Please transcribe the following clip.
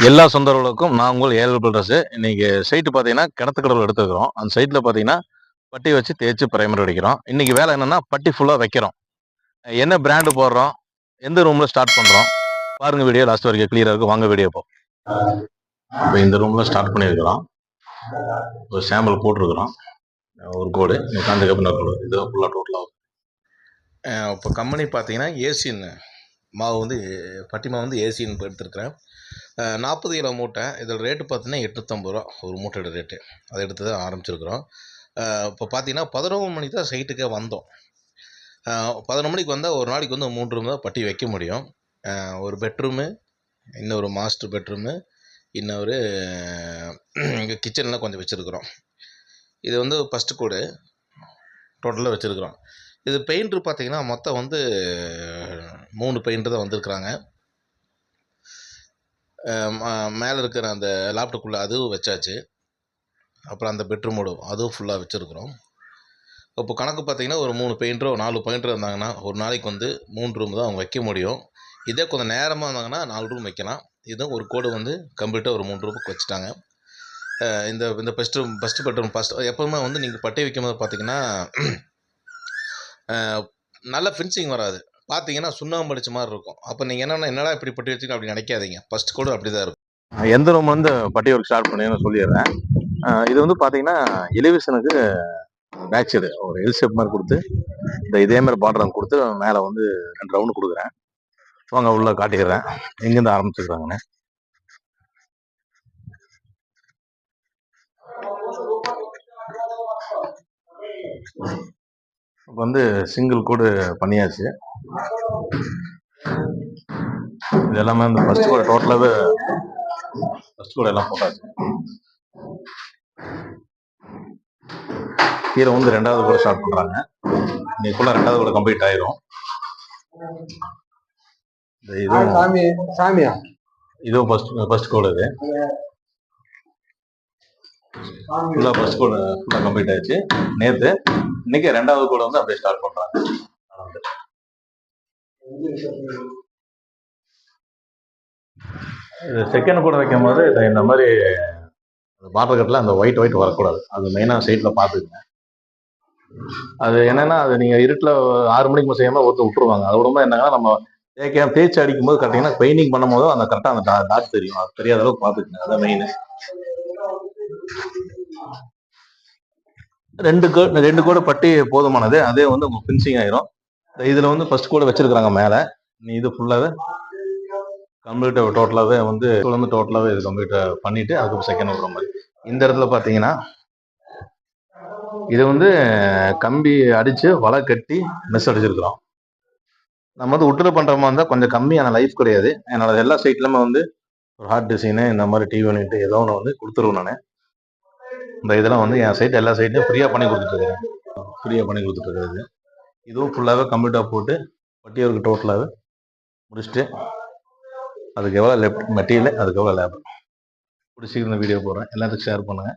எல்லா சொந்தங்களுக்கும் நான் உங்கள் ஏழு பில்டர்ஸ். இன்னைக்கு சைட்டு பார்த்தீங்கன்னா கிணத்துக்கடவுள் எடுத்துக்கிறோம். அந்த சைட்டில் பார்த்தீங்கன்னா பட்டி வச்சு தேய்ச்சி பிரைமர் அடிக்கிறோம். இன்னைக்கு வேலை என்னன்னா பட்டி ஃபுல்லாக வைக்கிறோம். என்ன பிராண்டு போடுறோம், எந்த ரூமில் ஸ்டார்ட் பண்ணுறோம் பாருங்க. வீடியோ லாஸ்ட் வரைக்கும் கிளியராக இருக்கும். வாங்க வீடியோ இப்போ இந்த ரூமில் ஸ்டார்ட் பண்ணியிருக்கிறோம். ஒரு சாம்பிள் போட்டிருக்கிறோம். ஒரு கோடு காந்துக்கப்புறம் கோடு இது ஃபுல்லாக டோட்டலாக. இப்போ கம்பெனி பார்த்தீங்கன்னா ஏசின்னு மாவு வந்து பட்டி மாவு வந்து ஏசின்னு எடுத்துருக்கிறேன். 40 கிலோ மூட்டை. இதோட ரேட்டு பார்த்தீங்கன்னா 850 ரூபா ஒரு மூட்டையோட ரேட்டு. அதை எடுத்து தான் ஆரம்பிச்சிருக்கிறோம். இப்போ பார்த்தீங்கன்னா 11 மணிக்கு தான் சைட்டுக்கே வந்தோம். 11 மணிக்கு வந்தால் ஒரு நாளைக்கு வந்து 3 ரூம் தான் பட்டி வைக்க முடியும். ஒரு பெட்ரூமு, இன்னொரு மாஸ்டர் பெட்ரூமு, இன்னொரு இங்கே கிச்சன்லாம் கொஞ்சம் வச்சுருக்குறோம். இது வந்து ஃபஸ்ட்டு கோடு டோட்டலாக வச்சுருக்குறோம். இது பெயிண்ட்ரு பார்த்தீங்கன்னா மொத்தம் வந்து 3 பெயிண்ட்ரு தான் வந்திருக்குறாங்க. மேலே இருக்கிற அந்த லேப்டாப்புக்குள்ளே அதுவும் வச்சாச்சு. அப்புறம் அந்த பெட்ரூமோட அதுவும் ஃபுல்லாக வச்சுருக்குறோம். இப்போ கணக்கு பார்த்தீங்கன்னா ஒரு 3 பெயிண்டரோ 4 பெயிண்டர் இருந்தாங்கன்னா ஒரு நாளைக்கு வந்து 3 ரூம் தான் அவங்க வைக்க முடியும். இதே கொஞ்சம் நேரமாக இருந்தாங்கன்னா 4 ரூம் வைக்கலாம். இதுவும் ஒரு கோடு வந்து கம்ப்ளீட்டாக ஒரு 3 ரூமுக்கு வச்சுட்டாங்க. இந்த ஃபஸ்ட்டு பெட்ரூம் எப்போவுமே வந்து நீங்கள் பட்டி வைக்கும்போது பார்த்தீங்கன்னா நல்ல ஃபினிஷிங் வராது. பார்த்தீங்கன்னா சுண்ணாம்பு அடிச்ச மாதிரி இருக்கும். அப்போ நீங்கள் என்னடா இப்படி பட்டி வச்சுக்க அப்படி நினைக்காதீங்க. ஃபஸ்ட் கோடு அப்படி தான் இருக்கும். எந்த ரூம் வந்து பட்டி ஒர்க் ஸ்டார்ட் பண்ணி சொல்லிடுறேன். இது வந்து பார்த்தீங்கன்னா எலிவேஷனுக்கு பேக் சைடு ஒரு எல் ஷேப் மாதிரி கொடுத்து இதே மாதிரி பார்டர் கொடுத்து மேலே வந்து 2 ரவுண்டு கொடுக்குறேன். வாங்க உள்ள காட்டிக்கிறேன் எங்கேருந்து ஆரம்பிச்சுக்கிறாங்கன்னு. இப்போ வந்து சிங்கிள் கோடு பண்ணியாச்சு. இது எல்லாமே இந்த ஃபர்ஸ்ட் கோடு டோட்டலாகவே ஃபர்ஸ்ட் கோடு எல்லாம் போட்டாச்சு. கீழே வந்து 2வது கோடு ஸ்டார்ட் பண்ணுறாங்க. இன்னைக்குள்ள 2வது கோடு கம்ப்ளீட் ஆயிரும். இதுவும் ஃபர்ஸ்ட் கோடு. இது ஃபுல்லாக ஃபர்ஸ்ட் கோடு ஃபுல்லாக கம்ப்ளீட் ஆயிடுச்சு நேற்று. இன்னைக்கு 2வது கோடு வந்து அப்படியே ஸ்டார்ட் பண்ணுறாங்க. இது செகண்ட் கோடு வைக்கும் போது இந்த மாதிரி பார்டர் கட்டில் அந்த ஒயிட் வரக்கூடாது. அது மெயினாக சைட்டில் பார்த்துக்குங்க. அது என்னன்னா அது நீங்கள் இருட்டில் 6 மணிக்கு செய்யாமல் ஒருத்தர் விட்டுருவாங்க. அது விடும்போது என்னன்னா நம்ம தேய்ச்சி அடிக்கும் போது கரெக்டாக பெயிண்டிங் பண்ணும் போதும் அந்த கரெக்டாக அந்த டாட் தெரியும். அது தெரியாத அளவுக்கு பார்த்துக்குங்க. அதான் மெயின். 2 கோடு பட்டி போதுமானது. அதே வந்து உங்களுக்கு ஃபினிஷிங் ஆயிரும். இதில் வந்து ஃபர்ஸ்ட் கோடு வச்சிருக்கிறாங்க மேலே. இது ஃபுல்லாகவே கம்ப்ளீட்டாக டோட்டலாகவே வந்து டோட்டலாகவே இது கம்ப்ளீட் பண்ணிட்டு அதுக்கு செகண்ட் விடுற மாதிரி. இந்த இடத்துல பார்த்தீங்கன்னா இது வந்து கம்பி அடித்து வலை கட்டி மெஸ் அடிச்சிருக்கிறோம். நம்ம வந்து உட்டில் பண்ணுற மாதிரி இருந்தால் கொஞ்சம் கம்மியான லைஃப் கிடையாது. என்னோட எல்லா சைட்லையுமே வந்து ஒரு ஹார்ட் டிசைனு இந்த மாதிரி டிவி யூனிட் ஏதோ ஒன்று வந்து கொடுத்துருவேன் நான். இந்த இதெல்லாம் வந்து என் சைட் எல்லா சைட்லையும் ஃப்ரீயாக பண்ணி கொடுத்துட்ருக்கேன். இதுவும் ஃபுல்லாகவே கம்ப்ளீட்டாக போட்டு பட்டியலுக்கு டோட்டலாகவே முடிச்சுட்டு அதுக்கு எவ்வளோ மெட்டீரியல் அதுக்கு எவ்வளோ லேபர் முடிச்சுக்கிற வீடியோ போடுறேன். எல்லாத்துக்கும் ஷேர் பண்ணுங்கள்.